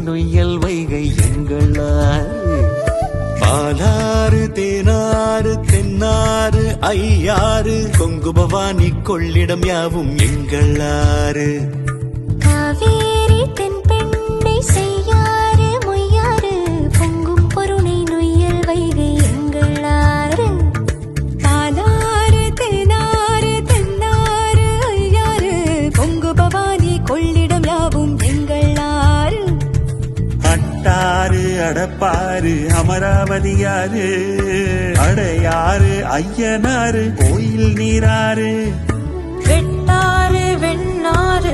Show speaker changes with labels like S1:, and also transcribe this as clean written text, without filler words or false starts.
S1: நொய்யல் வைகை எங்களாறு பாலாறு தேனாறு தென்னாறு ஐயாறு கொங்கு பவானி கொள்ளிடம் யாவும் எங்களாறு
S2: காவேரி தென்பெண்ணை செய்யாறு மொய்யாறு பொங்கும் பொருணை நொய்யல் வைகை எங்களாறு பாலாறு தேனாறு தென்னாறு ஐயாறு பொங்கு பவானி கொள்ளிடம் யாவும் எங்களாறு
S3: அட்டாறு அடப்பாறு அமராவதியாறு அடையாறு ஐயனாறு கோயில் நீராறு
S2: வெட்டாறு வெண்ணாறு